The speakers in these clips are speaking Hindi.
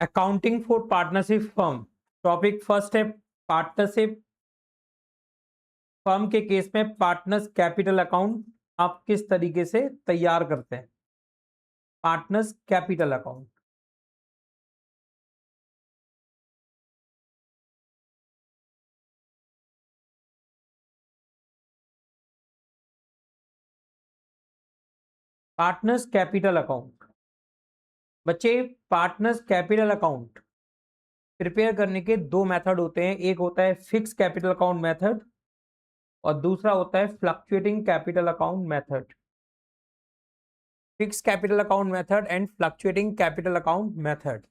Accounting for partnership firm. Topic first है पार्टनरशिप फर्म के केस में पार्टनर्स कैपिटल अकाउंट आप किस तरीके से तैयार करते हैं। Partners capital account. Partners capital account बच्चे, पार्टनर्स कैपिटल अकाउंट प्रिपेयर करने के दो मेथड होते हैं। एक होता है फिक्स कैपिटल अकाउंट मेथड और दूसरा होता है fluctuating capital account method. Fix capital account method and fluctuating capital account method.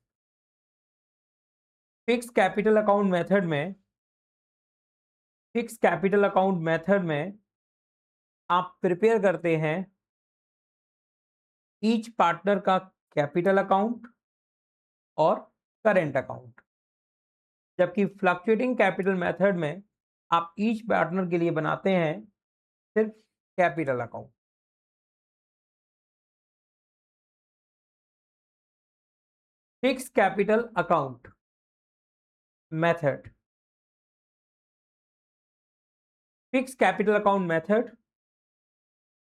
Fix capital account method में फिक्स कैपिटल अकाउंट मेथड में आप प्रिपेयर करते हैं ईच पार्टनर का कैपिटल अकाउंट और करेंट अकाउंट, जबकि फ्लक्चुएटिंग कैपिटल मेथड में आप ईच पार्टनर के लिए बनाते हैं सिर्फ capital account. Fix capital account method. Fix capital account method,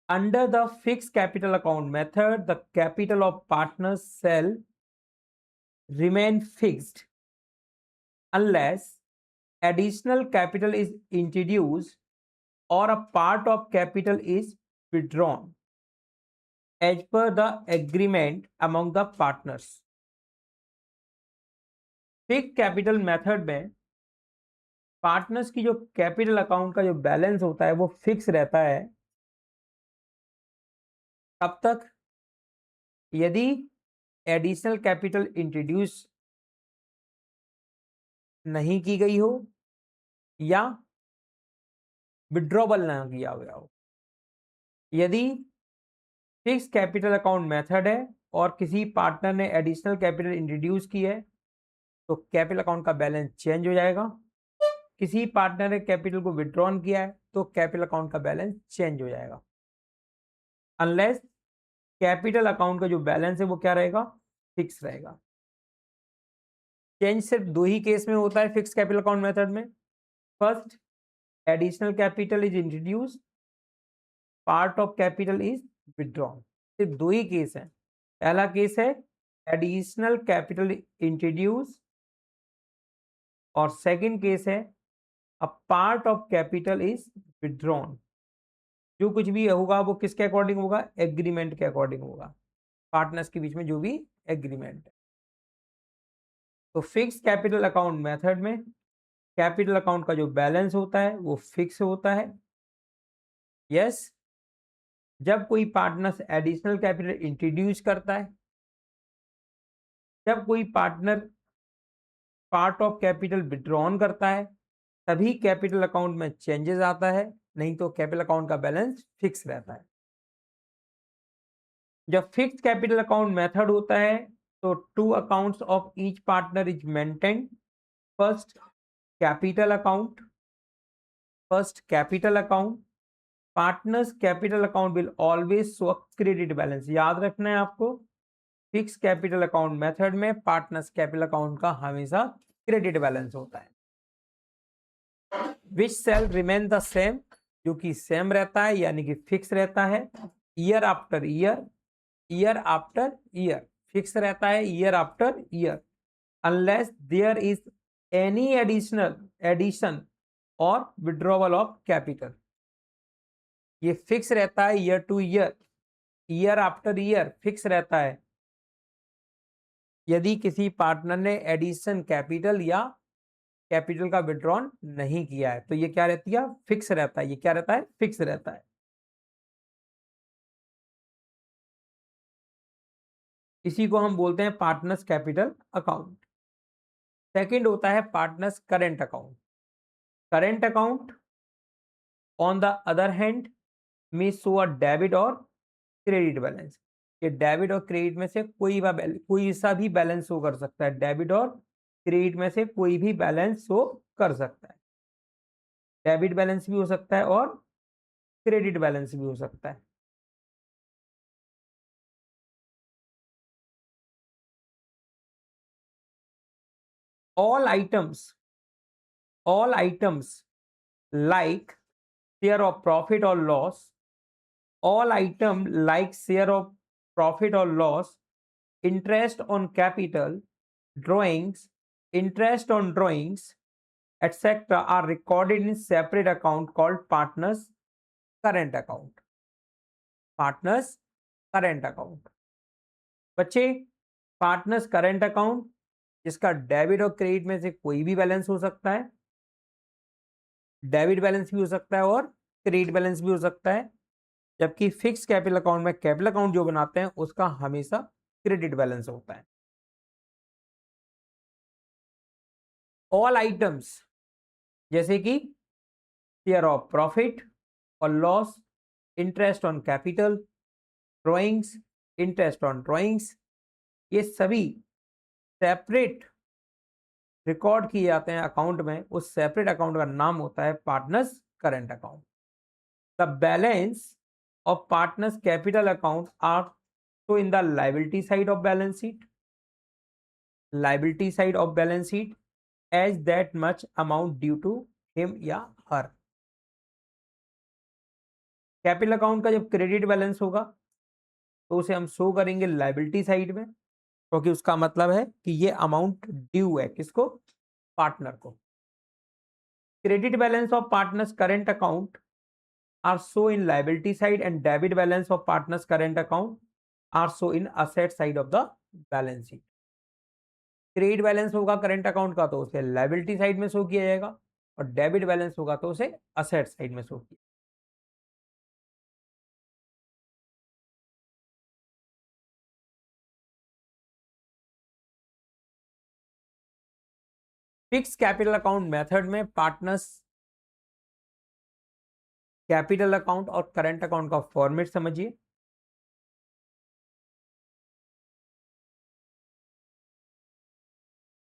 under the fixed capital account method the capital of partners shall remain fixed unless additional capital is introduced or a part of capital is withdrawn as per the agreement among the partners। Fix capital method में पार्टनर्स की जो कैपिटल अकाउंट का जो बैलेंस होता है वो फिक्स रहता है तब तक यदि एडिशनल कैपिटल इंट्रोड्यूस नहीं की गई हो या विड्रॉबल ना किया गया हो। यदि फिक्स कैपिटल अकाउंट मेथड है और किसी पार्टनर ने एडिशनल कैपिटल इंट्रोड्यूस की है तो कैपिटल अकाउंट का बैलेंस चेंज हो जाएगा। किसी पार्टनर ने कैपिटल को विड्रॉन किया है तो कैपिटल अकाउंट का बैलेंस चेंज हो जाएगा, अनलेस कैपिटल अकाउंट का जो बैलेंस है वो क्या रहेगा, फिक्स रहेगा। चेंज सिर्फ दो ही केस में होता है फिक्स कैपिटल अकाउंट मेथड में। First, additional capital is introduced, part of capital is withdrawn. सिर्फ दो ही केस है। पहला केस है एडिशनल कैपिटल इंट्रोड्यूस और सेकंड केस है a part of capital is withdrawn. जो कुछ भी होगा वो किसके अकॉर्डिंग होगा, एग्रीमेंट के अकॉर्डिंग होगा, पार्टनर्स के बीच में जो भी एग्रीमेंट है। तो फिक्स कैपिटल अकाउंट मेथड में कैपिटल अकाउंट का जो बैलेंस होता है वो फिक्स होता है। यस, जब कोई पार्टनर एडिशनल कैपिटल इंट्रोड्यूस करता है, जब कोई partner part of capital withdrawn करता है तभी कैपिटल अकाउंट में चेंजेस आता है, नहीं तो कैपिटल अकाउंट का बैलेंस फिक्स रहता है। जब फिक्स कैपिटल अकाउंट मेथड होता है तो two accounts of each partner is maintain. First capital account, first capital account, partners capital account will always show credit balance. याद रखना है आपको, फिक्स कैपिटल अकाउंट मेथड में पार्टनर्स कैपिटल अकाउंट का हमेशा क्रेडिट बैलेंस होता है। Which shall remain the same, जो कि सेम रहता है यानी कि फिक्स रहता है year after year, year after year fix रहता है year after year, unless there is any addition और विड्रॉवल ऑफ कैपिटल। ये फिक्स रहता है year to year, year after year fix रहता है। यदि किसी पार्टनर ने एडिशन कैपिटल या कैपिटल का विड्रॉन नहीं किया है तो ये क्या रहती है, फिक्स रहता है। ये क्या रहता है, फिक्स रहता है। इसी को हम बोलते हैं पार्टनर्स कैपिटल अकाउंट। सेकंड होता है partners current account. Current account on the other hand में शो अ डेबिट और क्रेडिट बैलेंस। ये डेबिट और क्रेडिट में से कोई सा भी बैलेंस शो कर सकता है। डेबिट और क्रेडिट में से कोई भी बैलेंस शो कर सकता है। डेबिट बैलेंस भी हो सकता है और क्रेडिट बैलेंस भी हो सकता है। all items like share of profit or loss, all item like share of profit or loss, interest on capital, drawings, interest on drawings, etc. are recorded in separate account called partners current account. Partners current account. बच्चे, पार्टनर्स करंट अकाउंट जिसका डेबिट और क्रेडिट में से कोई भी बैलेंस हो सकता है, डेबिट बैलेंस भी हो सकता है और क्रेडिट बैलेंस भी हो सकता है, जबकि फिक्स कैपिटल अकाउंट में कैपिटल अकाउंट जो बनाते हैं उसका हमेशा क्रेडिट बैलेंस होता है। ऑल आइटम्स जैसे कि शेयर ऑफ प्रॉफिट और loss, interest on capital, drawings, interest on drawings, ये सभी सेपरेट रिकॉर्ड किए जाते हैं अकाउंट में। उस सेपरेट अकाउंट का नाम होता है partners current account. The balance of partners capital account are तो in the liability side of balance sheet, liability side of balance sheet as that much amount due to him या हर। कैपिटल अकाउंट का जब क्रेडिट बैलेंस होगा तो उसे हम शो करेंगे लाइबिलिटी साइड में, क्योंकि उसका मतलब है कि ये अमाउंट ड्यू है किसको, पार्टनर को। Credit balance of partners current account are so in liability side and debit balance of partners current account are so in asset side of the balance sheet। Credit balance होगा करंट अकाउंट का तो उसे लाइबिलिटी साइड में शो किया जाएगा और डेबिट बैलेंस होगा तो उसे असेट साइड में शो किया। फिक्स कैपिटल अकाउंट मेथड में पार्टनर्स कैपिटल अकाउंट और करंट अकाउंट का फॉर्मेट समझिए।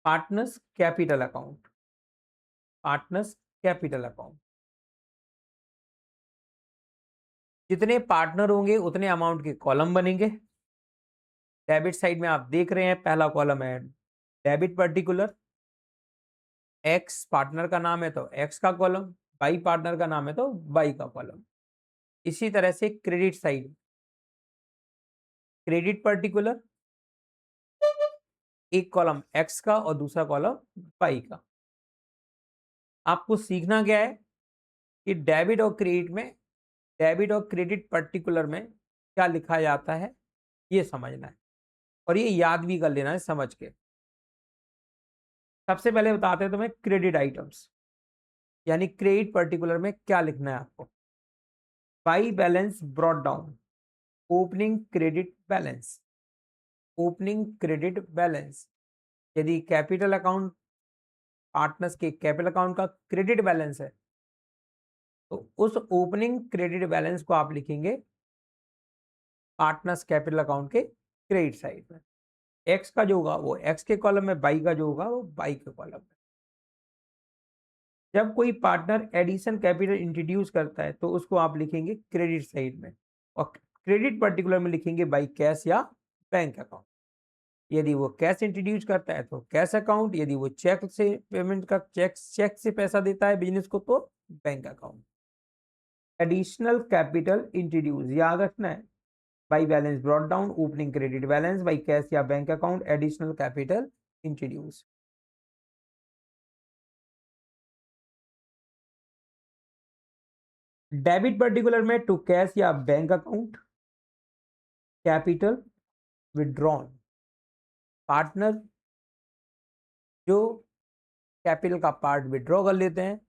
Partners capital account, partners capital account, जितने पार्टनर होंगे उतने अमाउंट के कॉलम बनेंगे। डेबिट साइड में आप देख रहे हैं पहला कॉलम है डेबिट पर्टिकुलर, एक्स पार्टनर का नाम है तो एक्स का कॉलम, वाई पार्टनर का नाम है तो वाई का कॉलम। इसी तरह से क्रेडिट साइड, क्रेडिट पर्टिकुलर, एक कॉलम एक्स का और दूसरा कॉलम वाई का। आपको सीखना क्या है कि डेबिट और क्रेडिट में, डेबिट और क्रेडिट पर्टिकुलर में क्या लिखा जाता है ये समझना है और ये याद भी कर लेना है समझ के। सबसे पहले बताते हैं तुम्हें क्रेडिट आइटम्स, यानी क्रेडिट पर्टिकुलर में क्या लिखना है आपको। By balance brought down, opening credit balance, opening credit balance. यदि कैपिटल अकाउंट पार्टनर्स के कैपिटल अकाउंट का क्रेडिट बैलेंस है तो उस ओपनिंग क्रेडिट बैलेंस को आप लिखेंगे पार्टनर्स कैपिटल अकाउंट के क्रेडिट साइड में। एक्स का जो होगा वो एक्स के कॉलम में, बाई का जो होगा वो बाई के कॉलम में। जब कोई पार्टनर एडिशन कैपिटल इंट्रोड्यूस करता है तो उसको आप लिखेंगे क्रेडिट साइड में और क्रेडिट पर्टिकुलर में लिखेंगे बाई कैश या बैंक अकाउंट। यदि वो कैश इंट्रोड्यूस करता है तो कैश अकाउंट, यदि वो चेक से पेमेंट का चेक से पैसा देता है बिजनेस को तो bank account. Additional capital introduce याद रखना है, by balance brought down, opening credit balance, by cash या bank account, additional capital introduce. Debit particular में टू कैश या bank account, capital withdrawn, partner जो कैपिटल का पार्ट विड्रॉ कर लेते हैं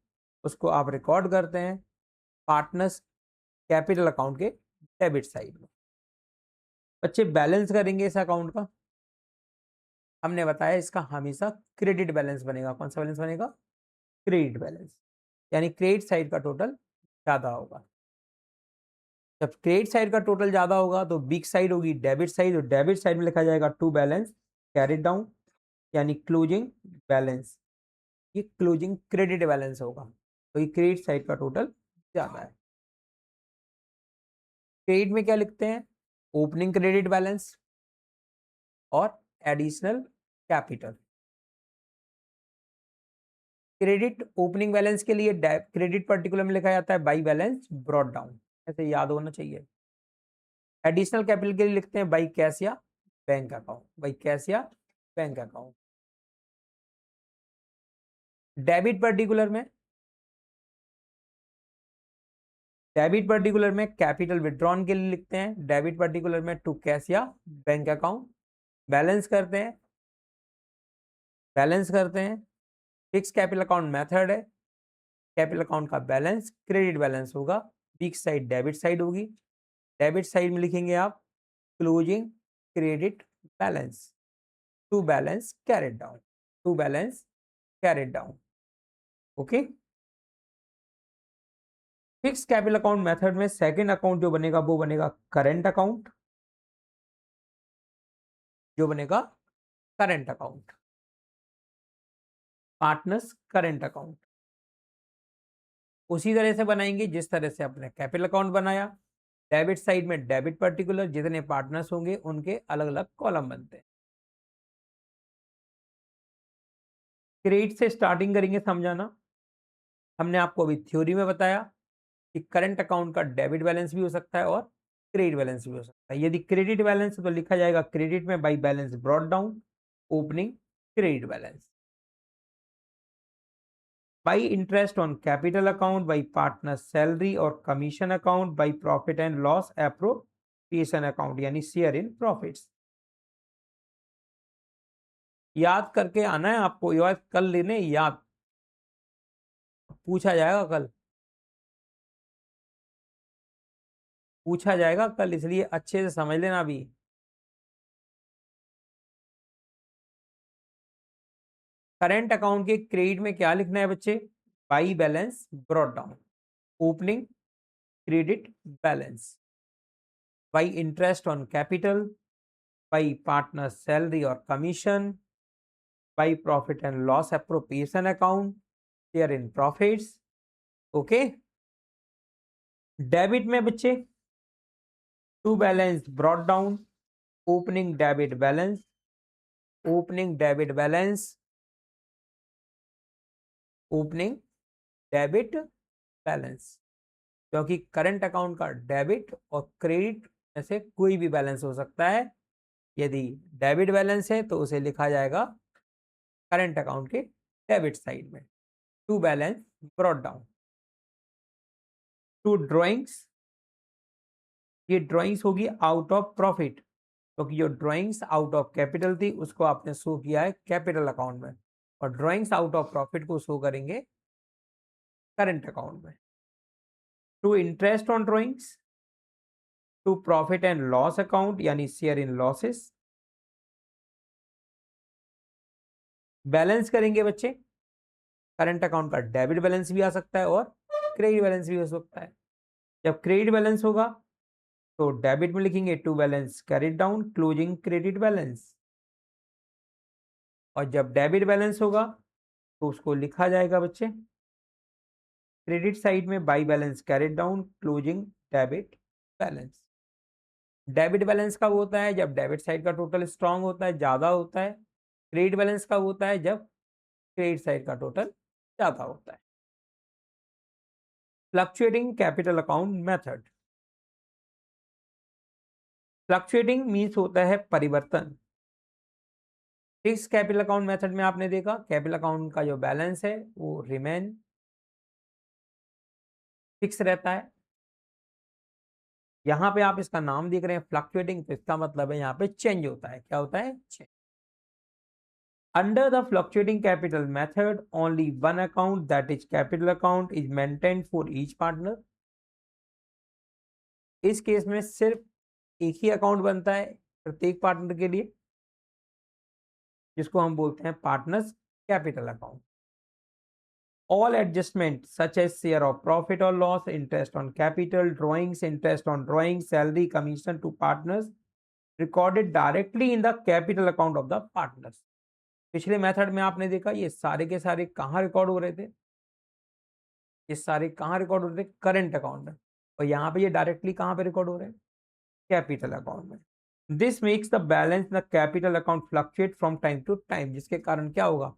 उसको आप रिकॉर्ड करते हैं पार्टनर्स कैपिटल अकाउंट के डेबिट साइड में। बच्चे बैलेंस करेंगे इस अकाउंट का, हमने बताया इसका हमेशा क्रेडिट बैलेंस बनेगा। कौन सा बैलेंस बनेगा, क्रेडिट बैलेंस, यानी क्रेडिट साइड का टोटल ज्यादा होगा। जब क्रेडिट साइड का टोटल ज्यादा होगा तो बिग साइड होगी डेबिट साइड, और डेबिट साइड में लिखा जाएगा टू बैलेंस कैरिड डाउन, यानी क्लोजिंग बैलेंस। ये क्लोजिंग क्रेडिट बैलेंस होगा तो ये क्रेडिट साइड का टोटल ज्यादा है। क्रेडिट में क्या लिखते हैं, ओपनिंग क्रेडिट बैलेंस और additional capital. Credit opening balance के लिए क्रेडिट पर्टिकुलर में लिखा जाता है बाई बैलेंस ब्रॉट डाउन, ऐसे याद होना चाहिए। एडिशनल कैपिटल के लिए लिखते हैं बाई कैश या बैंक अकाउंट, बाई कैश या बैंक अकाउंट। डेबिट पर्टिकुलर में कैपिटल विड्रॉन के लिए लिखते हैं डेबिट पर्टिकुलर में टू कैश या बैंक अकाउंट। बैलेंस करते हैं फिक्स कैपिटल अकाउंट मेथड है, कैपिटल अकाउंट का बैलेंस क्रेडिट बैलेंस होगा, वीक साइड डेबिट साइड होगी। डेबिट साइड में लिखेंगे आप closing credit balance to balance carried down, okay. Fix capital account method में सेकंड अकाउंट जो बनेगा वो बनेगा current account, partners current account. उसी तरह से बनाएंगे जिस तरह से अपने कैपिटल अकाउंट बनाया। डेबिट साइड में डेबिट पर्टिकुलर जितने पार्टनर्स होंगे उनके अलग अलग कॉलम बनते हैं। क्रेडिट से स्टार्टिंग करेंगे समझाना। हमने आपको अभी थ्योरी में बताया कि करंट अकाउंट का डेबिट बैलेंस भी हो सकता है और क्रेडिट बैलेंस भी हो सकता है। यदि क्रेडिट बैलेंस तो लिखा जाएगा क्रेडिट में by balance brought down opening credit balance, by interest on capital account, by partner salary और commission account, by profit and loss appropriation account यानी शेयर इन प्रॉफिट्स। याद करके आना है आपको, याद कर लेने, याद पूछा जाएगा कल, इसलिए अच्छे से समझ लेना अभी। करंट अकाउंट के क्रेडिट में क्या लिखना है बच्चे, by balance brought down opening credit balance, by interest on capital, by partner salary और commission, by profit and loss appropriation account share in profits, okay. Debit में बच्चे to balance brought down opening debit balance opening debit balance, क्योंकि करंट अकाउंट का डेबिट और क्रेडिट में से कोई भी बैलेंस हो सकता है। यदि डेबिट बैलेंस है तो उसे लिखा जाएगा करंट अकाउंट के डेबिट साइड में to balance brought down. To drawings, ये ड्रॉइंग्स होगी आउट ऑफ प्रॉफिट, क्योंकि जो ड्रॉइंग्स आउट ऑफ कैपिटल थी उसको आपने शो किया है कैपिटल अकाउंट में, और ड्रॉइंग्स आउट ऑफ प्रॉफिट को शो करेंगे करंट अकाउंट में। To interest on drawings, to profit and loss account यानी शेयर इन लॉसेस। बैलेंस करेंगे बच्चे, करंट अकाउंट का डेबिट बैलेंस भी आ सकता है और क्रेडिट बैलेंस भी हो सकता है। जब क्रेडिट बैलेंस होगा तो डेबिट में लिखेंगे to balance carried down closing credit balance, और जब डेबिट बैलेंस होगा तो उसको लिखा जाएगा बच्चे क्रेडिट साइड में by balance carried down closing debit balance. Debit balance कब होता है, जब डेबिट साइड का टोटल स्ट्रांग होता है, ज्यादा होता है। क्रेडिट बैलेंस कब होता है, जब क्रेडिट साइड का टोटल ज्यादा होता है। Fluctuating capital account method, fluctuating means होता है परिवर्तन। फिक्स कैपिटल अकाउंट मेथड में आपने देखा कैपिटल अकाउंट का जो बैलेंस है वो रिमेन फिक्स रहता है। यहां पे आप इसका नाम देख रहे हैं फ्लक्चुएटिंग, तो इसका मतलब है यहाँ पे चेंज होता है। क्या होता है, change. Under the fluctuating capital method only one account that is capital account is maintained for each partner. इस केस में सिर्फ एक ही अकाउंट बनता है प्रत्येक पार्टनर के लिए, जिसको हम बोलते हैं partners capital account. All adjustments such as share of profit or loss, interest on capital, drawings, interest on drawings, salary, commission to partners recorded directly in the capital account of the partners। पिछले मेथड में आपने देखा ये सारे के सारे कहाँ रिकॉर्ड हो रहे थे, ये सारे कहाँ रिकॉर्ड हो रहे थे, करंट अकाउंट में, और यहाँ पे ये डायरेक्टली कहाँ पे रिकॉर्ड हो रहे हैं, कैपिटल अकाउंट में। This makes the balance the capital account fluctuate from time to time, जिसके कारण क्या होगा,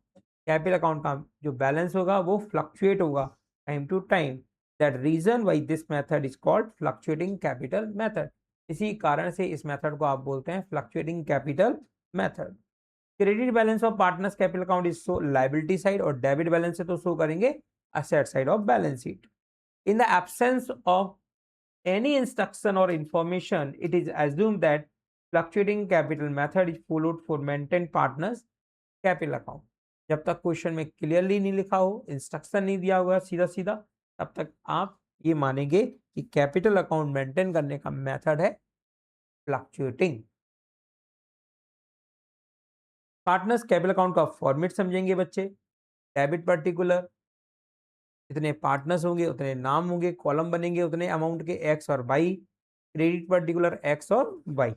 कैपिटल अकाउंट का जो बैलेंस होगा वो फ्लक्चुएट होगा time to time. That reason why this method is called fluctuating capital method. इसी कारण से इस मेथड को आप बोलते हैं fluctuating capital method. Credit balance of partners capital account is show liability side और डेबिट बैलेंस से तो शो करेंगे asset side of balance sheet. In the absence of any instruction or information, it is assumed that fluctuating capital method is followed for maintain partners capital account। जब तक क्वेश्चन में क्लियरली नहीं लिखा हो, इंस्ट्रक्शन नहीं दिया हुआ सीधा सीधा, तब तक आप ये मानेंगे कि कैपिटल अकाउंट मेंटेन करने का मेथड है फ्लक्चुएटिंग। पार्टनर्स कैपिटल अकाउंट का फॉर्मेट समझेंगे बच्चे। डेबिट पर्टिकुलर, जितने पार्टनर्स होंगे उतने नाम होंगे, कॉलम बनेंगे उतने अमाउंट के एक्स और वाई। क्रेडिट पर्टिकुलर एक्स और वाई,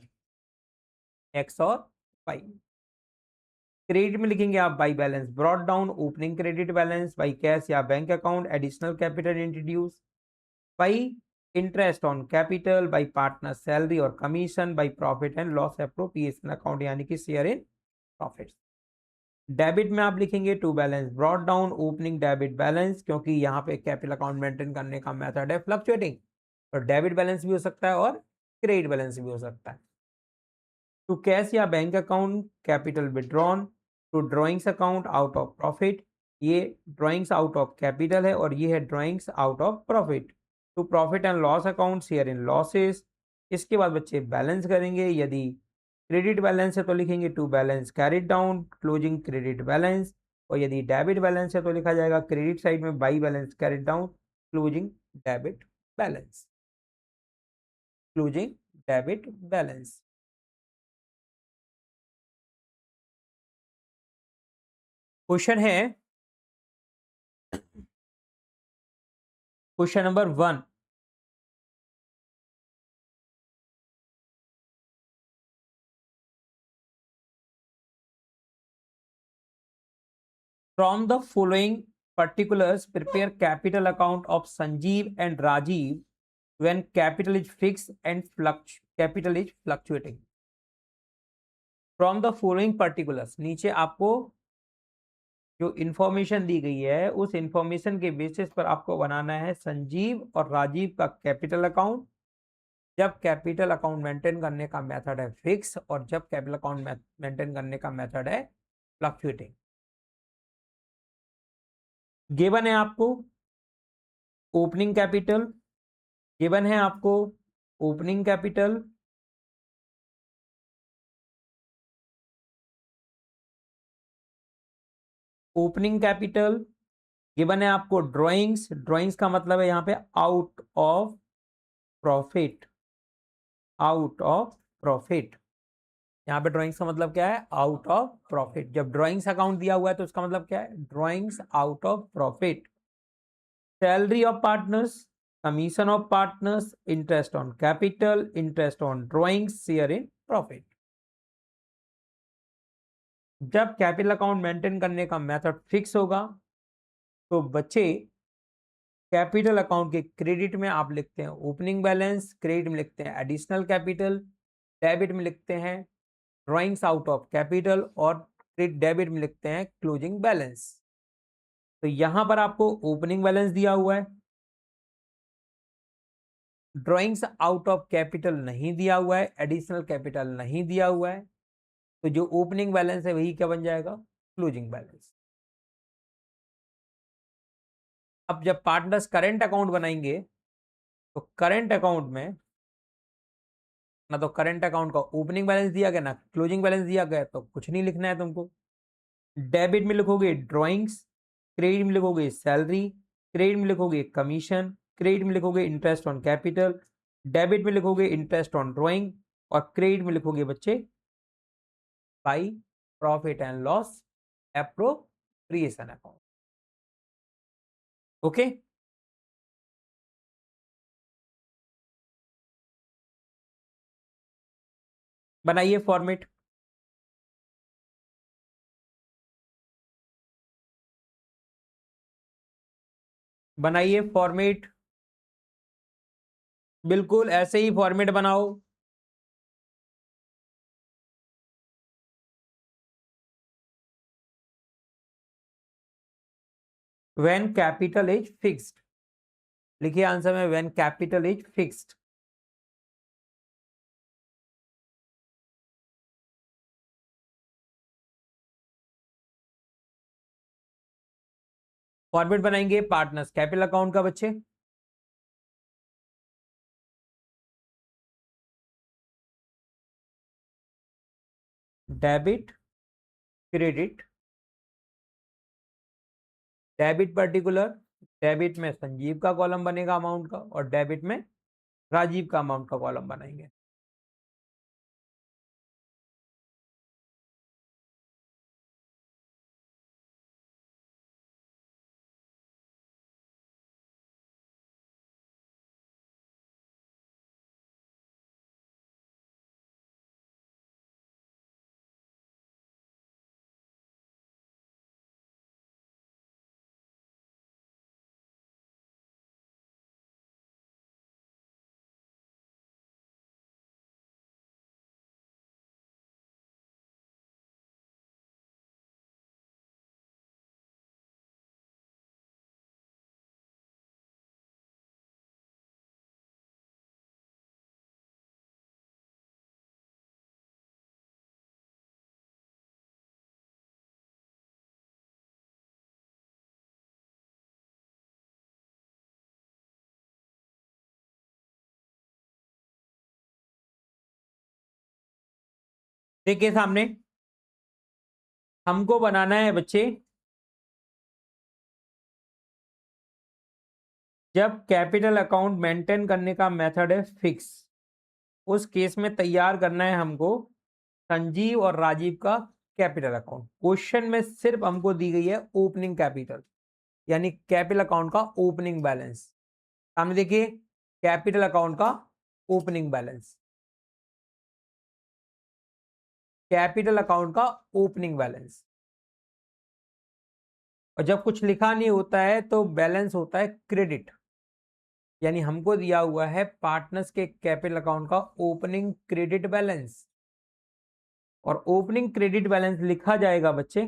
एक्स और वाई। क्रेडिट में लिखेंगे आप by balance brought down, opening credit balance, by cash या bank account, additional capital introduce, by interest on capital, by partner salary और commission, by profit and loss appropriation account यानी कि शेयर इन प्रॉफिट्स। डेबिट में आप लिखेंगे to balance brought down, opening debit balance, क्योंकि यहाँ पे कैपिटल अकाउंट मेंटेन करने का मेथड है फ्लक्चुएटिंग, तो डेबिट बैलेंस भी हो सकता है और क्रेडिट बैलेंस भी हो सकता है। टू कैश या bank account capital withdrawn, to drawings account out of profit, ये ड्रॉइंग्स आउट ऑफ कैपिटल है और ये है drawings out of profit. To profit and loss account share in losses. इसके बाद बच्चे बैलेंस करेंगे, यदि क्रेडिट बैलेंस है तो लिखेंगे to balance carried down closing credit balance, और यदि डेबिट बैलेंस है तो लिखा जाएगा क्रेडिट साइड में by balance carried down closing debit balance, closing debit balance. Question है question number 1, from the following particulars prepare capital account of Sanjeev and Rajiv when capital is fixed and capital is fluctuating। from the following particulars, नीचे आपको जो इंफॉर्मेशन दी गई है उस इंफॉर्मेशन के बेसिस पर आपको बनाना है संजीव और राजीव का कैपिटल अकाउंट, जब कैपिटल अकाउंट मेंटेन करने का मेथड है फिक्स और जब कैपिटल अकाउंट मेंटेन करने का मेथड है फ्लक्चुएटिंग। गिवन है आपको ओपनिंग कैपिटल, गिवन है आपको opening capital, opening capital, given है आपको ड्राइंग्स, ड्राइंग्स का मतलब है यहाँ पे out of profit, out of profit. यहाँ पे ड्राइंग्स का मतलब क्या है? Out of profit. जब ड्राइंग्स अकाउंट दिया हुआ है तो उसका मतलब क्या है? Drawings out of profit. Salary of partners, commission of partners, interest on capital, interest on drawings, share in profit. जब कैपिटल अकाउंट मेंटेन करने का मेथड फिक्स होगा तो बच्चे कैपिटल अकाउंट के क्रेडिट में आप लिखते हैं ओपनिंग बैलेंस, क्रेडिट में लिखते हैं एडिशनल कैपिटल, डेबिट में लिखते हैं ड्राइंग्स आउट ऑफ कैपिटल और डेबिट में लिखते हैं क्लोजिंग बैलेंस। तो यहां पर आपको ओपनिंग बैलेंस दिया हुआ है, ड्राइंग्स आउट ऑफ कैपिटल नहीं दिया हुआ है, एडिशनल कैपिटल नहीं दिया हुआ है, तो जो ओपनिंग बैलेंस है वही क्या बन जाएगा? Closing balance. अब जब पार्टनर्स करेंट अकाउंट बनाएंगे तो करेंट अकाउंट में ना तो करेंट अकाउंट का ओपनिंग बैलेंस दिया गया ना क्लोजिंग बैलेंस दिया गया, तो कुछ नहीं लिखना है तुमको। डेबिट में लिखोगे ड्राइंग्स, क्रेडिट में लिखोगे सैलरी, क्रेडिट में लिखोगे कमीशन, क्रेडिट में लिखोगे इंटरेस्ट ऑन कैपिटल, डेबिट में लिखोगे इंटरेस्ट ऑन ड्राइंग और क्रेडिट में लिखोगे बच्चे by profit and loss appropriation account. Okay, बनाइए फॉर्मेट। बनाइए फॉर्मेट, बिल्कुल ऐसे ही फॉर्मेट बनाओ। व्हेन कैपिटल इज फिक्स्ड, लिखिए आंसर में when capital is fixed. Format बनाएंगे पार्टनर्स कैपिटल अकाउंट का बच्चे। Debit credit, debit particular, debit में संजीव का कॉलम बनेगा अमाउंट का, और डेबिट में राजीव का अमाउंट का कॉलम बनाएंगे। देखिए सामने हमको बनाना है बच्चे, जब कैपिटल अकाउंट मेंटेन करने का मेथड है फिक्स, उस केस में तैयार करना है हमको संजीव और राजीव का कैपिटल अकाउंट। क्वेश्चन में सिर्फ हमको दी गई है ओपनिंग कैपिटल, यानी कैपिटल अकाउंट का ओपनिंग बैलेंस। सामने देखिए कैपिटल अकाउंट का ओपनिंग बैलेंस, कैपिटल अकाउंट का ओपनिंग बैलेंस। और जब कुछ लिखा नहीं होता है तो बैलेंस होता है क्रेडिट, यानी हमको दिया हुआ है पार्टनर्स के कैपिटल अकाउंट का ओपनिंग क्रेडिट बैलेंस, और ओपनिंग क्रेडिट बैलेंस लिखा जाएगा बच्चे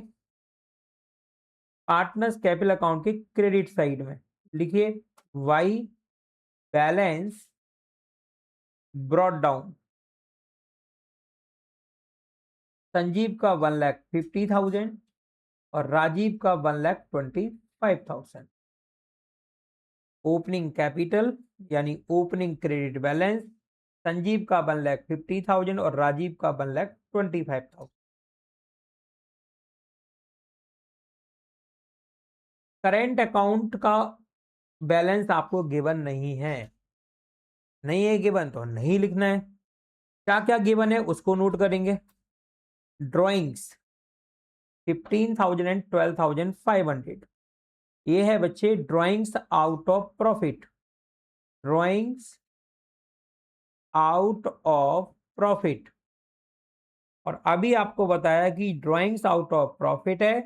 पार्टनर्स कैपिटल अकाउंट के क्रेडिट साइड में। लिखिए by balance brought down, Sanjeev का 1,50,000 और राजीव का 1,25,000। ओपनिंग कैपिटल यानी ओपनिंग क्रेडिट बैलेंस, संजीव का 1,50,000 और राजीव का 1,25,000। करेंट अकाउंट का बैलेंस आपको गिवन नहीं है, नहीं है गिवन तो नहीं लिखना है। क्या क्या गिवन है उसको नोट करेंगे। ड्रॉइंग्स 15,000 एंड 12,500, ये है बच्चे drawings out of profit, drawings out of profit. और अभी आपको बताया कि ड्रॉइंग्स आउट ऑफ प्रॉफिट है,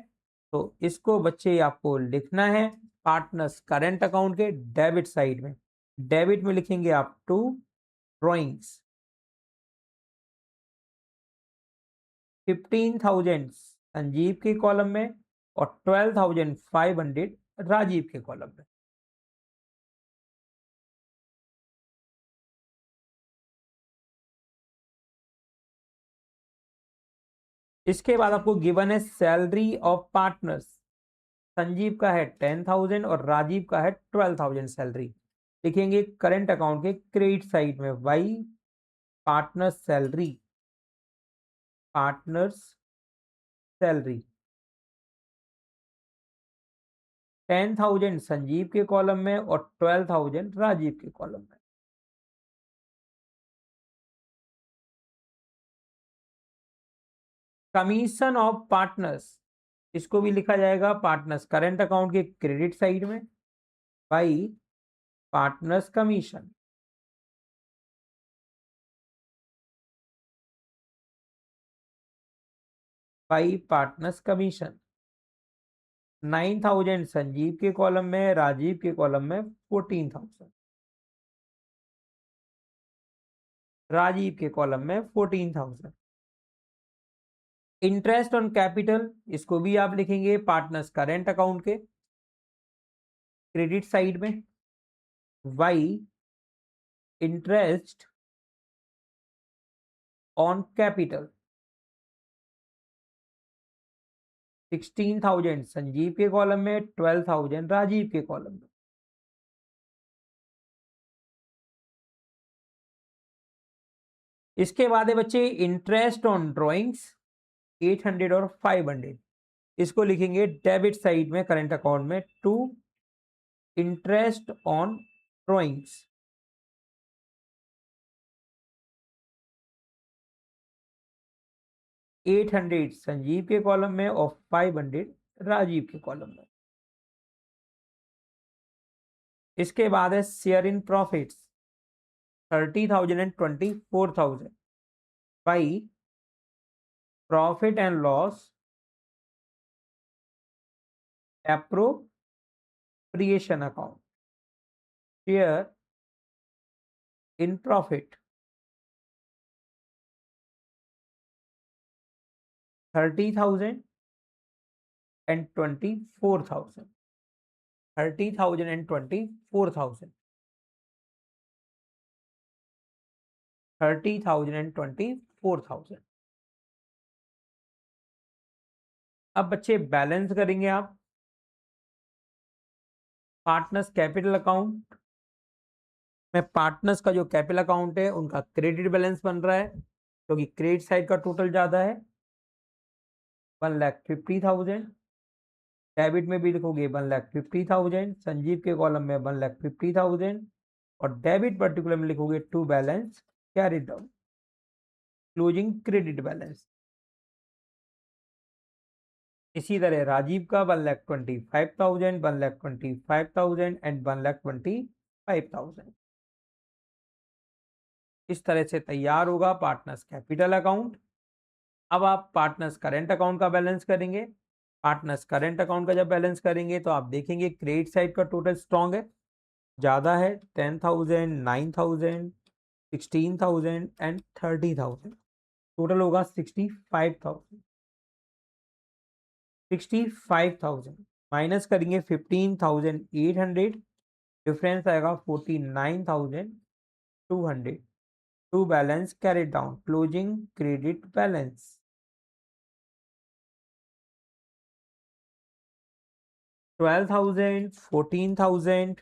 तो इसको बच्चे आपको लिखना है पार्टनर्स करंट अकाउंट के डेबिट साइड में। डेबिट में लिखेंगे आप टू ड्रॉइंग्स 15,000 संजीव के कॉलम में और 12,500 राजीव के कॉलम में। इसके बाद आपको गिवन है सैलरी ऑफ पार्टनर्स, संजीव का है 10,000 और राजीव का है 12,000 सैलरी। लिखेंगे करंट अकाउंट के क्रेडिट साइड में by partners salary, partners salary 10,000 Sanjeev के कॉलम में और 12,000 राजीव के कॉलम में। कमीशन ऑफ पार्टनर्स, इसको भी लिखा जाएगा पार्टनर्स करंट अकाउंट के क्रेडिट साइड में by partners commission, by partners commission 9,000 Sanjeev के कॉलम में, राजीव के कॉलम में 14,000, राजीव के कॉलम में 14,000। इंटरेस्ट ऑन कैपिटल, इसको भी आप लिखेंगे पार्टनर्स करेंट अकाउंट के क्रेडिट साइड में, y interest on capital 16,000 Sanjeev के कॉलम में, 12,000 राजीव के कॉलम में। इसके बाद है बच्चे इंटरेस्ट ऑन ड्रॉइंग्स 800 और 500, इसको लिखेंगे डेबिट साइड में करंट अकाउंट में, to interest on drawings 800 Sanjeev के कॉलम में और 500 राजीव के कॉलम में। इसके बाद है share in profits 30,000 and 24,000 by profit and loss appropriation account, share in profit 30,000 and 24,000, 30,000 and 24,000, 30,000 and 24,000। अब बच्चे बैलेंस करेंगे आप पार्टनर्स कैपिटल अकाउंट में। पार्टनर्स का जो कैपिटल अकाउंट है उनका क्रेडिट बैलेंस बन रहा है क्योंकि क्रेडिट साइड का टोटल ज्यादा है 1,50,000, डेबिट में भी लिखोगे 1,50,000, संजीव के कॉलम में 1,50,000 और डेबिट पर्टिकुलर में लिखोगे to balance carry down closing credit balance. इसी तरह राजीव का 1,25,000, 1,25,000 एंड 1,25,000। इस तरह से तैयार होगा पार्टनर्स कैपिटल अकाउंट। अब आप पार्टनर्स करेंट अकाउंट का बैलेंस करेंगे। पार्टनर्स करेंट अकाउंट का जब बैलेंस करेंगे तो आप देखेंगे क्रेडिट साइड का टोटल स्ट्रॉन्ग है, ज्यादा है 10,000, 9,000, 16,000 एंड 30,000, टोटल होगा 65,000। 65,000 माइनस करेंगे 15,800, डिफरेंस आएगा 49,200 to balance carried down closing credit balance. 12,000, 14,000,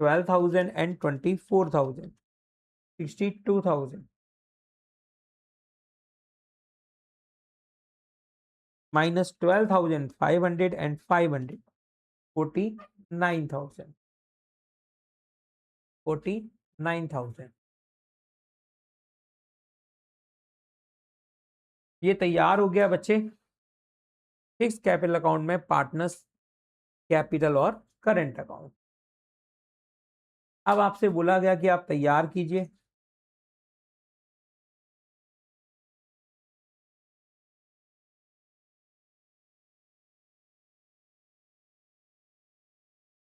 12,000 and 24,000, 62,000 minus 12,500 and 500, 49,000, 49,000। ये तैयार हो गया बच्चे फिक्स कैपिटल अकाउंट में पार्टनर्स कैपिटल और करंट अकाउंट। अब आपसे बोला गया कि आप तैयार कीजिए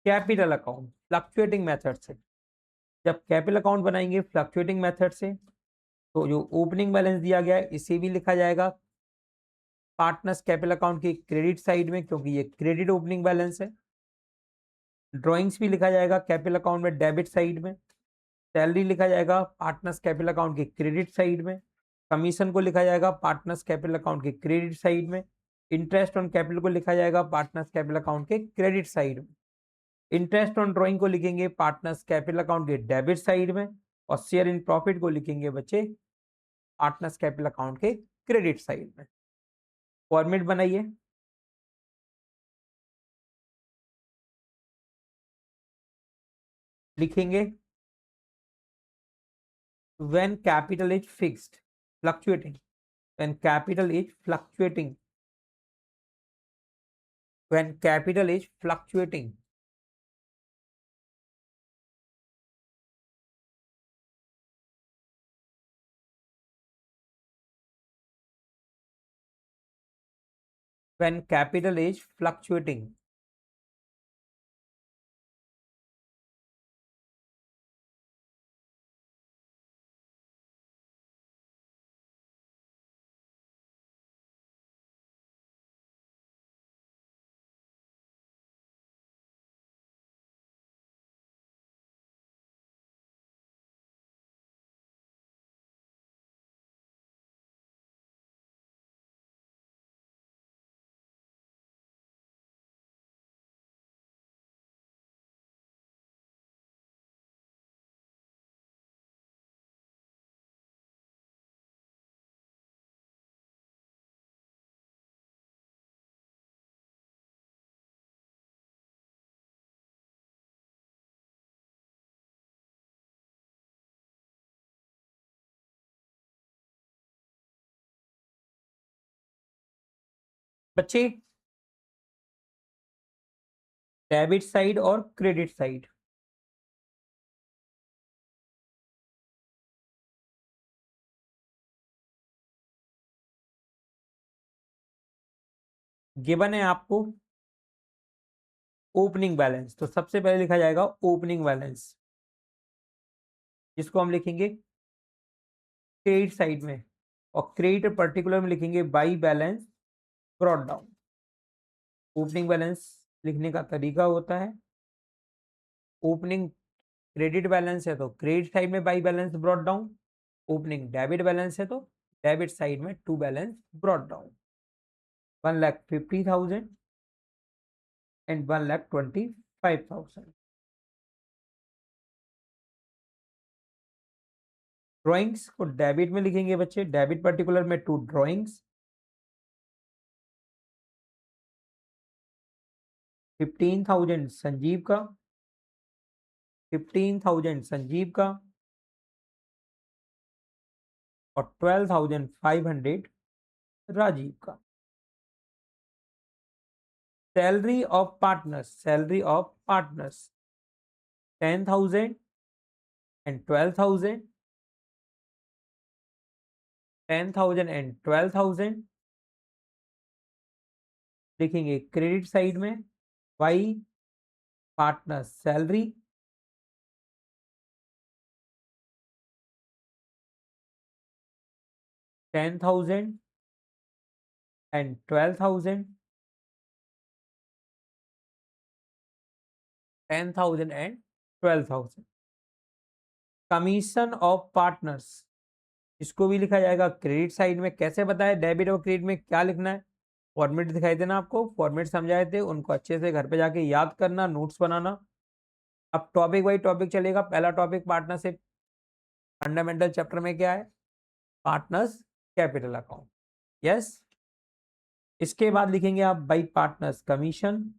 कैपिटल अकाउंट फ्लक्चुएटिंग मेथड से। जब कैपिटल अकाउंट बनाएंगे फ्लक्चुएटिंग मेथड से तो जो ओपनिंग बैलेंस दिया गया है इसे भी लिखा जाएगा पार्टनर्स कैपिटल अकाउंट की क्रेडिट साइड में क्योंकि ये क्रेडिट ओपनिंग बैलेंस है। ड्रॉइंग्स भी लिखा जाएगा कैपिटल अकाउंट में डेबिट साइड में। सैलरी लिखा जाएगा पार्टनर्स कैपिटल अकाउंट की क्रेडिट साइड में। कमीशन को लिखा जाएगा पार्टनर्स कैपिटल अकाउंट की क्रेडिट साइड में। इंटरेस्ट ऑन कैपिटल को लिखा जाएगा पार्टनर्स कैपिटल अकाउंट के क्रेडिट साइड में। इंटरेस्ट ऑन ड्रॉइंग को लिखेंगे पार्टनर्स कैपिटल अकाउंट के डेबिट साइड में और शेयर इन प्रॉफिट को लिखेंगे बच्चे पार्टनर्स कैपिटल अकाउंट के क्रेडिट साइड में। फॉर्मेट बनाइए लिखेंगे when capital is fixed fluctuating, when capital is fluctuating, when capital is fluctuating, when capital is fluctuating, बच्चे डेबिट साइड और क्रेडिट साइड, गिवन है आपको ओपनिंग बैलेंस, तो सबसे पहले लिखा जाएगा ओपनिंग बैलेंस, जिसको हम लिखेंगे क्रेडिट साइड में, और क्रेडिट पर्टिकुलर में लिखेंगे by balance brought down. Opening balance लिखने का तरीका होता है, ओपनिंग क्रेडिट बैलेंस है तो क्रेडिट साइड में by balance brought down, opening debit balance है तो डेबिट साइड में to balance brought down. 1,50,000 and 1,25,000। Drawings को डेबिट में लिखेंगे बच्चे, डेबिट पर्टिकुलर में टू ड्रॉइंग्स, 15,000 संजीव का, 15,000 संजीव का, और 12,500 राजीव का। Salary of partners, salary of partners 10,000 and 12,000, 10,000 and 12,000 लिखेंगे क्रेडिट साइड में by partner salary, 10,000 and 12,000, 10,000 and 12,000। Commission of partners, इसको भी लिखा जाएगा क्रेडिट साइड में। कैसे बताया डेबिट और क्रेडिट में क्या लिखना है, फॉर्मेट दिखाई देना आपको, फॉर्मेट समझाए थे, उनको अच्छे से घर पे जाके याद करना, नोट्स बनाना। अब टॉपिक वाइज टॉपिक चलेगा। पहला टॉपिक पार्टनरशिप फंडामेंटल चैप्टर में क्या है, पार्टनर्स कैपिटल अकाउंट, यस। इसके बाद लिखेंगे आप बाई पार्टनर्स कमीशन,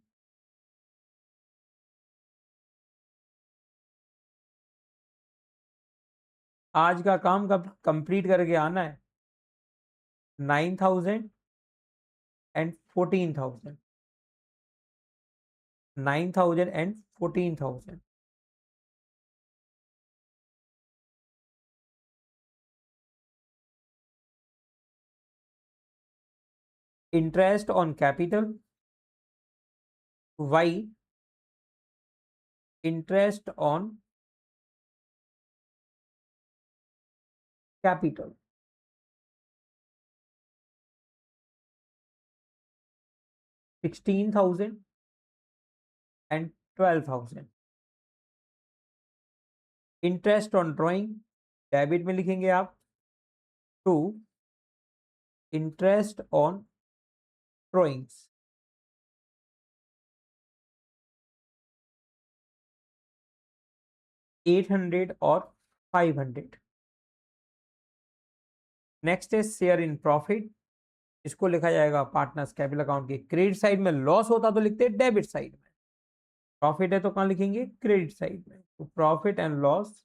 आज का काम कब कंप्लीट करके आना है, 9,000 and 14,000, 9,000 and 14,000। Interest on capital, by interest on capital, 16,000 and 12,000। Interest on drawing debit में लिखेंगे आप टू इंटरेस्ट ऑन ड्रॉइंग्स, 800 और 500। नेक्स्ट है शेयर इन प्रॉफिट, इसको लिखा जाएगा पार्टनर्स कैपिटल अकाउंट के क्रेडिट साइड में। लॉस होता तो लिखते हैं डेबिट साइड में, प्रॉफिट है तो कहां लिखेंगे क्रेडिट साइड में। तो profit and loss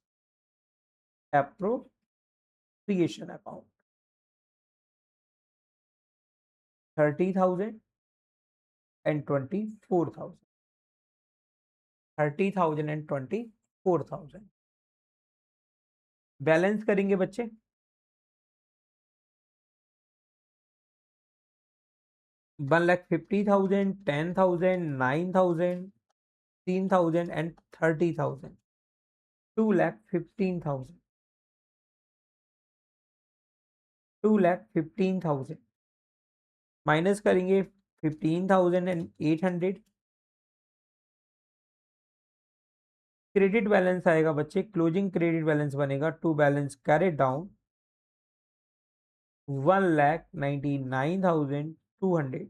appropriation account, 30,000 and 24,000, 30,000 and 24,000। Balance करेंगे बच्चे, 1,50,000, 10,000, 9,000, 3,000 एंड 30,000, 2,15,000, 2,15,000 माइनस करेंगे 15,000 एंड 800। क्रेडिट बैलेंस आएगा बच्चे, क्लोजिंग क्रेडिट बैलेंस बनेगा to balance carry down 1,99,200,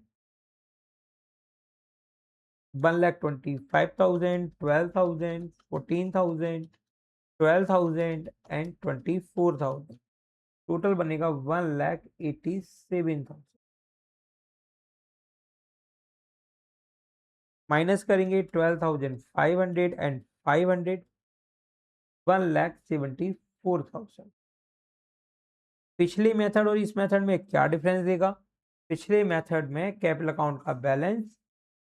1,25,000, 12,000, 14,000, 12,000 and 24,000। Total बनेगा 1,87,000। माइनस करेंगे 12,500 एंड 500, 1,74,000। पिछले मेथड और इस मेथड में क्या डिफरेंस देगा, पिछले मेथड में कैपिटल अकाउंट का बैलेंस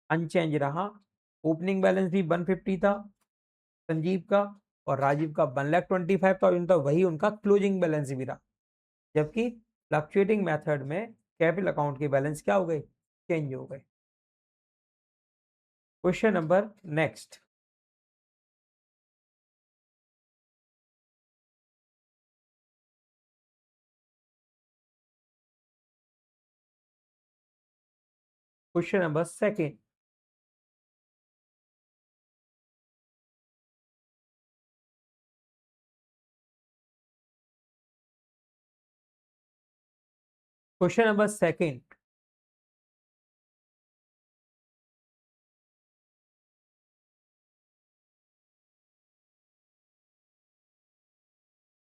अनचेंज रहा, ओपनिंग बैलेंस भी 150 था संजीव का, और राजीव का 1,25,000 था, वही उनका क्लोजिंग बैलेंस भी रहा। जबकि फ्लक्चुएटिंग मेथड में कैपिटल अकाउंट के बैलेंस क्या हो गए, चेंज हो गए। Question number next. Question number second. Question number second.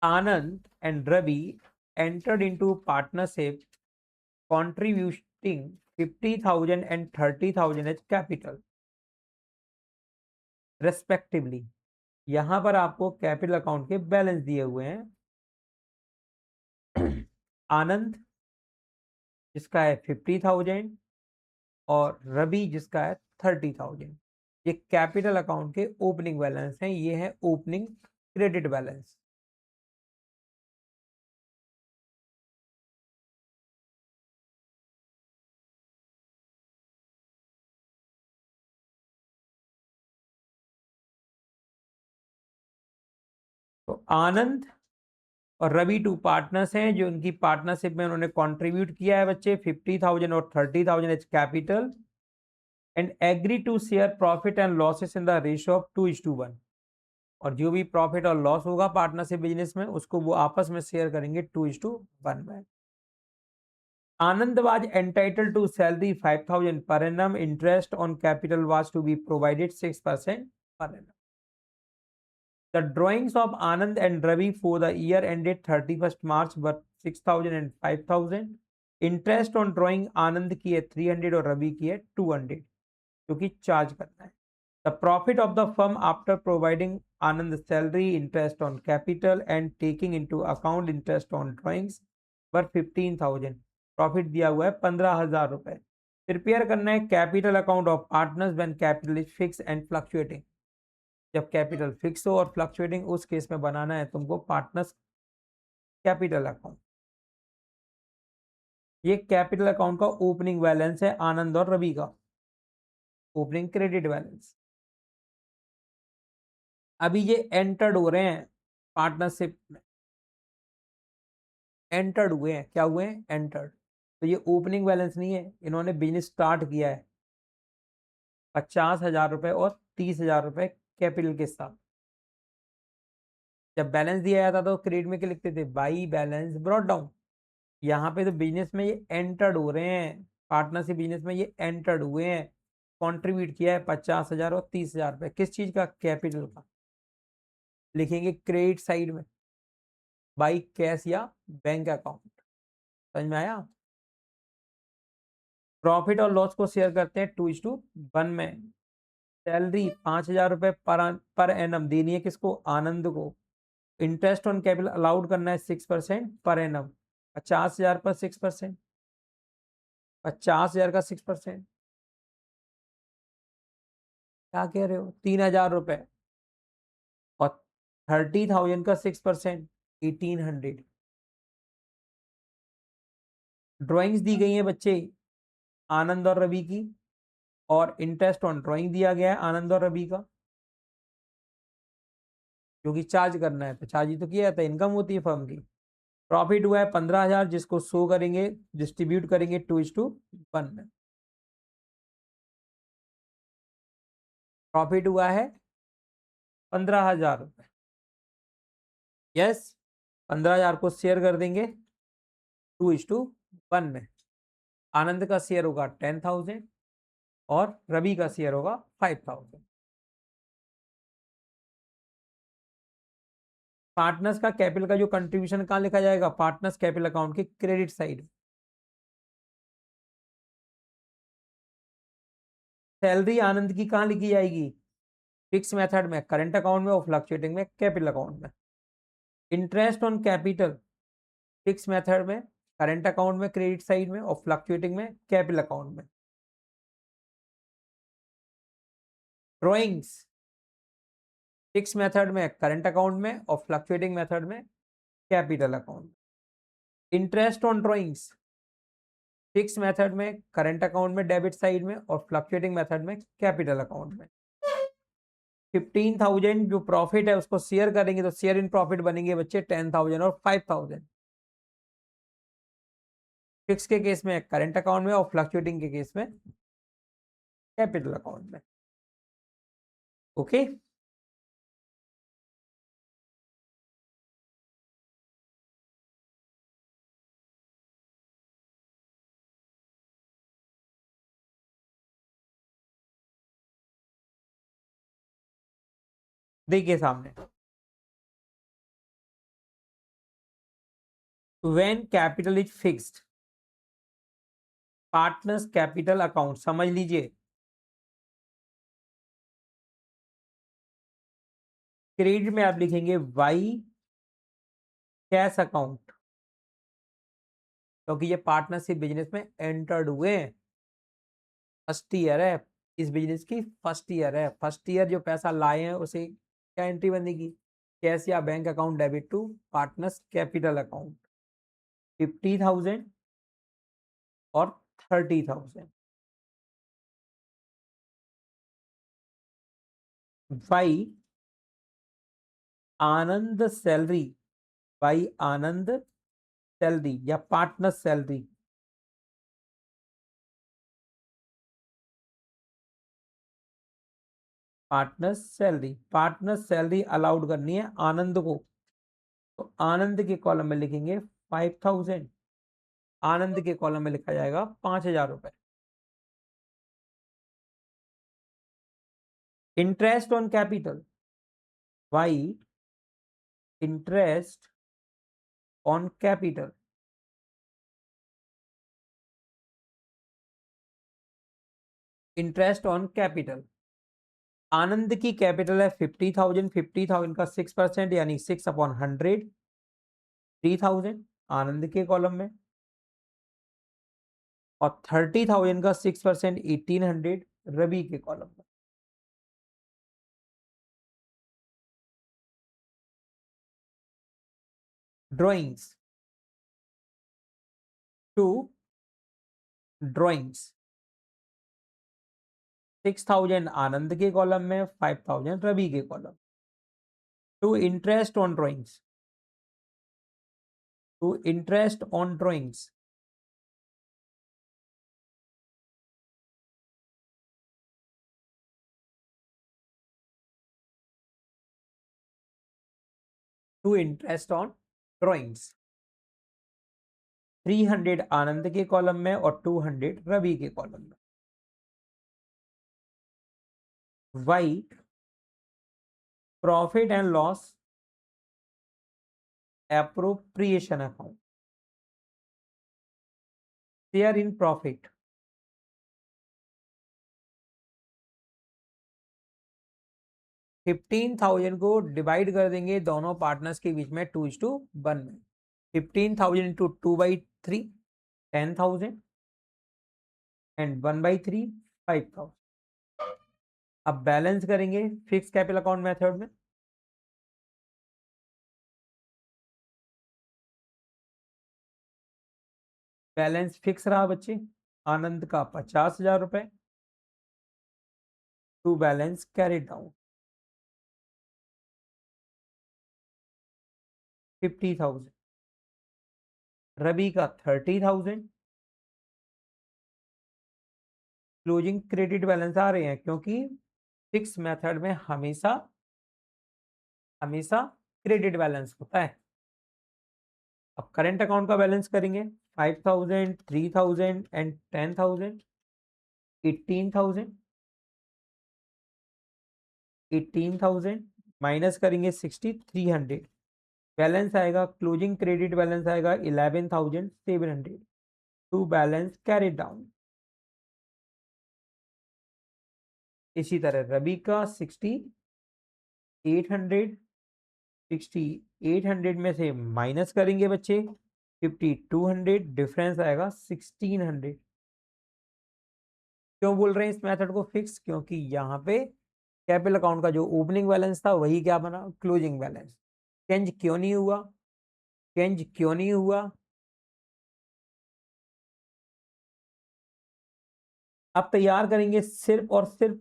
Anand and Ravi entered into partnership contributing 50,000 and 30,000 as capital respectively। यहां पर आपको कैपिटल अकाउंट के बैलेंस दिए हुए हैं। आनंद जिसका है 50,000 और रवि जिसका है 30,000। ये कैपिटल अकाउंट के ओपनिंग बैलेंस हैं, ये है ओपनिंग क्रेडिट बैलेंस। तो आनंद और रवि टू पार्टनर्स हैं, जो उनकी पार्टनरशिप में उन्होंने कंट्रीब्यूट किया है बच्चे 50,000 और 30,000 as capital, and agree to share profit and losses in the ratio of 2:1। और जो भी प्रॉफिट और लॉस होगा पार्टनरशिप बिजनेस में, उसको वो आपस में शेयर करेंगे 2:1 में। आनंद was entitled to salary 5,000 per annum. Interest on capital was to be provided 6% per annum. The drawings of Anand and Ravi for the year ended 31st March were 6,000 and 5,000. Interest on drawing Anand की है 300 और रवि की है 200, क्योंकि चार्ज करना है। The profit of the firm after providing Anand salary, interest on capital and taking into account interest on drawings पर 15,000। प्रॉफिट दिया हुआ है 15,000 रुपए। प्रिपेयर करना है capital account of partners when capital is fix and fluctuating. जब कैपिटल फिक्स हो और फ्लक्चुएटिंग, उस केस में बनाना है तुमको पार्टनर्स कैपिटल अकाउंट। ये कैपिटल अकाउंट का ओपनिंग बैलेंस है आनंद और रवि का, ओपनिंग क्रेडिट बैलेंस। अभी ये एंटर्ड हो रहे हैं पार्टनरशिप में, एंटर्ड हुए हैं, क्या हुए हैं, एंटर्ड। तो ये ओपनिंग बैलेंस नहीं है, इन्होंने बिजनेस स्टार्ट किया है 50,000 रुपए और 30,000 रुपए कैपिटल के साथ। जब बैलेंस दिया जाता तो क्रेडिट में क्या लिखते थे, बाई बैलेंस ब्रॉट डाउन। यहाँ पे तो बिजनेस में ये एंटर्ड हो रहे हैं, पार्टनरशिप बिजनेस में ये एंटर्ड हुए हैं, कंट्रीब्यूट किया है 50,000 और 30,000 रुपए। किस चीज का, कैपिटल का। लिखेंगे क्रेडिट साइड में बाई कैश या बैंक अकाउंट। समझ में आया। प्रॉफिट और लॉस को शेयर करते हैं 2:1 में। सैलरी 5,000 रुपए पर एनम देनी है किसको, आनंद को। इंटरेस्ट ऑन कैपिटल अलाउड करना है 6% पर एनम। 50,000 पर 6%, 50,000 का 6%, क्या कह रहे हो, 3,000 रुपए। और 30,000 का 6%, 1,800। ड्राइंग्स दी गई है बच्चे आनंद और रवि की, और इंटरेस्ट ऑन ड्राइंग दिया गया है आनंद और रवि का, जो कि चार्ज करना है। तो चार्ज ही तो किया जाता है, इनकम होती है फर्म की। प्रॉफिट हुआ है 15,000, जिसको शो करेंगे, डिस्ट्रीब्यूट करेंगे 2:1 में। प्रॉफिट हुआ है 15,000 रुपए। यस, 15,000 को शेयर कर देंगे 2:1 में। आनंद का शेयर होगा 10,000 और रवि का शेयर होगा 5,000। पार्टनर्स का कैपिटल का जो कंट्रीब्यूशन कहां लिखा जाएगा, पार्टनर्स कैपिटल अकाउंट के क्रेडिट साइड। सैलरी आनंद की कहां लिखी जाएगी, फिक्स मेथड में, करंट अकाउंट में, और फ्लक्चुएटिंग में कैपिटल अकाउंट में। Interest on capital fix method में, करंट अकाउंट में क्रेडिट साइड में और फ्लक्चुएटिंग में कैपिटल अकाउंट में। ड्रॉइंग्स फिक्स मेथड में करंट अकाउंट में और फ्लक्चुएटिंग मेथड में capital account. Interest on drawings fix method में करंट अकाउंट में डेबिट साइड में और फ्लक्चुएटिंग मेथड में कैपिटल अकाउंट में। 15,000 जो प्रॉफिट है उसको शेयर करेंगे तो शेयर इन प्रॉफिट बनेंगे बच्चे 10,000 और 5,000 फिक्स के केस में करंट अकाउंट में और फ्लक्चुएटिंग के केस में कैपिटल अकाउंट में। ओके देखिए सामने when capital is fixed partners capital account समझ लीजिए क्रेडिट में आप लिखेंगे वाई कैश अकाउंट क्योंकि ये पार्टनरशिप बिजनेस में एंटर्ड हुए हैं। फर्स्ट ईयर है इस बिजनेस की, फर्स्ट ईयर है। फर्स्ट ईयर जो पैसा लाए हैं उसे क्या एंट्री बनेगी, कैश या bank account debit to partners capital account 50,000 और 30,000। By Anand salary, by Anand salary या partner salary, partner salary allowed करनी है आनंद को, तो आनंद के कॉलम में लिखेंगे 5,000, आनंद के कॉलम में लिखा जाएगा 5,000 रुपए। Interest on capital, by interest on capital, interest on capital. Anand की कैपिटल है 50,000, 50,000 का 6% यानी 6/100, 3,000 आनंद के कॉलम में, और 30,000 का 6% 1,800 रवि के कॉलम में। ड्रॉइंग्स टू ड्रॉइंग्स 6,000 आनंद के कॉलम में, 5,000 रवि के column. To interest on drawings, to interest on drawings to interest on drawings 300 Anand के कॉलम में और 200 रवि के कॉलम में। By profit and loss appropriation account, share in profit, $15,000 को डिवाइड कर देंगे दोनों पार्टनर्स के बीच में 2:1 में। 15,000 इंटू 2/3 10,000 एंड 1/3 5,000। अब बैलेंस करेंगे फिक्स कैपिटल अकाउंट मेथड में। बैलेंस फिक्स रहा बच्चे, आनंद का 50,000 रुपए to balance carried down 50,000, Ravi का 30,000। क्लोजिंग क्रेडिट बैलेंस आ रहे हैं क्योंकि फिक्स मेथड में हमेशा हमेशा क्रेडिट बैलेंस होता है। अब करंट अकाउंट का बैलेंस करेंगे 5,000, 3,000 एंड 10,000, 18,000, 18,000 माइनस करेंगे 6,300, बैलेंस आएगा क्लोजिंग क्रेडिट बैलेंस आएगा 11,700 टू बैलेंस कैरिड डाउन। इसी तरह रवि का 6,800, 6,800 में से माइनस करेंगे बच्चे 5200, डिफरेंस आएगा 1600। क्यों बोल रहे हैं इस मेथड को फिक्स? क्योंकि यहाँ पे कैपिटल अकाउंट का जो ओपनिंग बैलेंस था वही क्या बना, क्लोजिंग बैलेंस। चेंज क्यों नहीं हुआ? चेंज क्यों नहीं हुआ? आप तैयार करेंगे सिर्फ और सिर्फ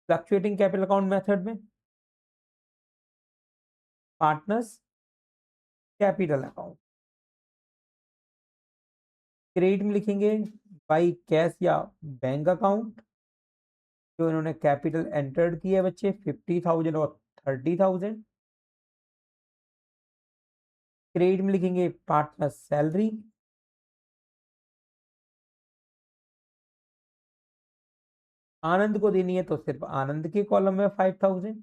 फ्लक्चुएटिंग कैपिटल अकाउंट मेथड में, पार्टनर्स कैपिटल अकाउंट। क्रेडिट में लिखेंगे बाई कैश या बैंक अकाउंट, जो इन्होंने कैपिटल एंटर्ड किया है बच्चे 50,000 और 30,000। क्रेडिट में लिखेंगे पार्टनर सैलरी, आनंद को देनी है तो सिर्फ आनंद के कॉलम में 5,000।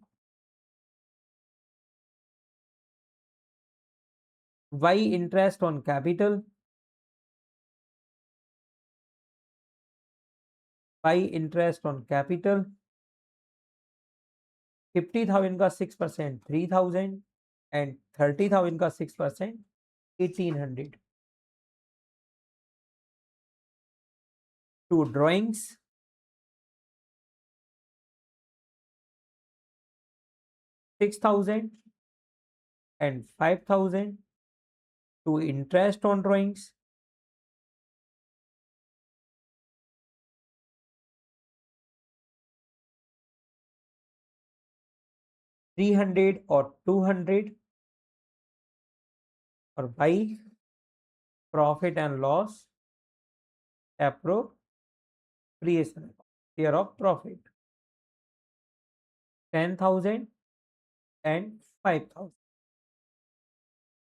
By interest on capital, by interest on capital 50,000 का 6% 3,000 एंड 30,000 का 6% 1,800। To drawings, 6,000 and 5,000 to interest on drawings, $300 और 200, और by profit and loss appropriation, share of profit 10,000 and 5,000।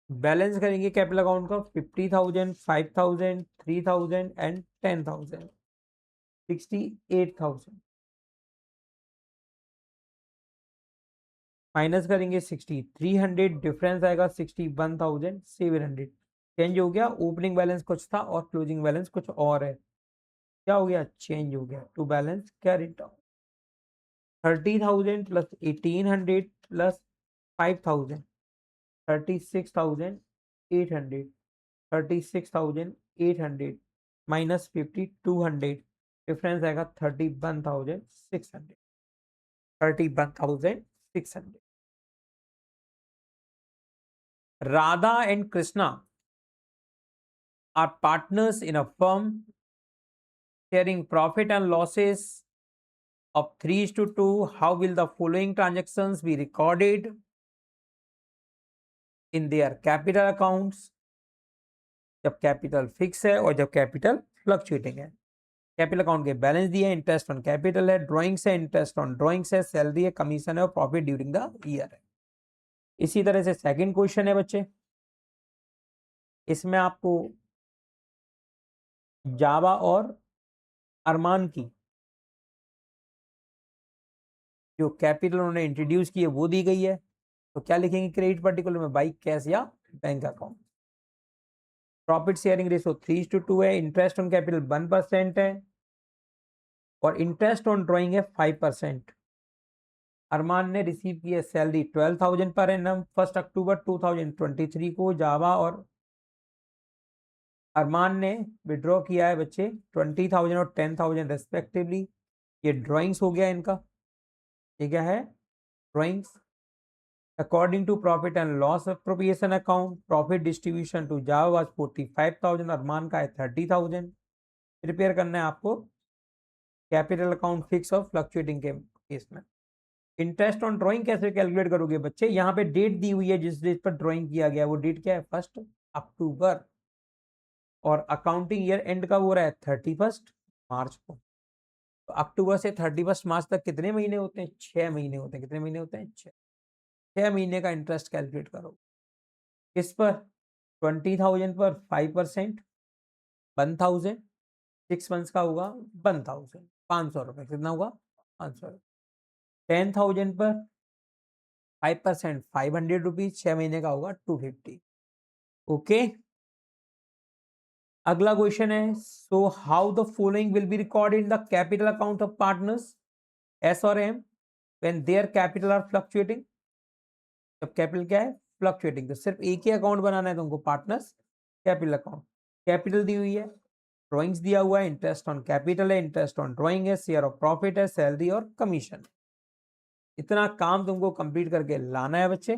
Balance करेंगे कैपिटल अकाउंट का 50,000, 5,000, 3,000 एंड 10,000, 68,000। माइनस करेंगे 6,300, डिफरेंस आएगा 61,700। चेंज हो गया, ओपनिंग बैलेंस कुछ था और क्लोजिंग बैलेंस कुछ और है। क्या हो गया? चेंज हो गया। To balance carry down 30,000 plus 1,800 plus 5,000 36,800, 36,800 minus 5,200, difference आएगा 31,600, 31,600। Radha and Krishna are partners in a firm sharing profit and losses of 3:2. How will the following transactions be recorded in their capital accounts? जब कैपिटल फिक्स है और जब कैपिटल फ्लक्चुएटिंग है। कैपिटल अकाउंट के बैलेंस दिए, इंटरेस्ट ऑन कैपिटल है, ड्राइंग्स है, इंटरेस्ट ऑन ड्राइंग्स है, सैलरी है, कमीशन है और प्रॉफिट ड्यूरिंग द ईयर है। इसी तरह से सेकंड क्वेश्चन है बच्चे, इसमें आपको जावा और अरमान की जो कैपिटल उन्होंने इंट्रोड्यूस की है वो दी गई है। तो क्या लिखेंगे क्रेडिट पर्टिकुलर में? बाई कैश या bank account. Profit sharing ratio 3:2 है, इंटरेस्ट ऑन कैपिटल 1% है और इंटरेस्ट ऑन ड्राइंग है 5%। अरमान ने रिसीव की है सैलरी 12,000 पर एनम 1 अक्टूबर 2023 को। जावा और अरमान ने विड्रॉ किया है बच्चे 20,000 और 10,000 रेस्पेक्टिवली। ये ड्राइंग्स हो गया इनका। ये क्या है? Drawings. According to profit and loss appropriation account, profit distribution to जावा वाज 45,000, अरमान का है 30,000। प्रिपेयर करना है आपको कैपिटल अकाउंट फिक्स और फ्लक्चुएटिंग के केस में। इंटरेस्ट ऑन ड्राइंग कैसे कैलकुलेट करोगे बच्चे? यहाँ पे डेट दी हुई है, जिस डेट पर ड्राइंग किया गया वो डेट क्या है? 1 अक्टूबर। और अकाउंटिंग ईयर एंड का हो रहा है 31 मार्च को। तो अक्टूबर से 31 मार्च तक कितने महीने होते हैं? 6 महीने होते हैं। कितने महीने होते हैं? 6 महीने का इंटरेस्ट कैलकुलेट करो। किस पर? 20,000 पर 5%, 1,000। 6 मंथ्स का होगा 1,000, 500 रुपए। कितना होगा? 500 रुपए। 10,000 पर 5%, 500 रुपीज। 6 महीने का होगा 250। ओके। अगला क्वेश्चन है, so how the following will be recorded in the capital account of partners S और M when their capital are fluctuating. जब कैपिटल क्या है? फ्लक्चुएटिंग। तो सिर्फ एक ही अकाउंट बनाना है तुमको, पार्टनर्स कैपिटल अकाउंट, कैपिटल दी हुई है, ड्रॉइंग्स दिया हुआ है, इंटरेस्ट ऑन कैपिटल है, इंटरेस्ट ऑन ड्रॉइंग है, शेयर ऑफ प्रॉफिट है, सैलरी और कमीशन। इतना काम तुमको कंप्लीट करके लाना है बच्चे।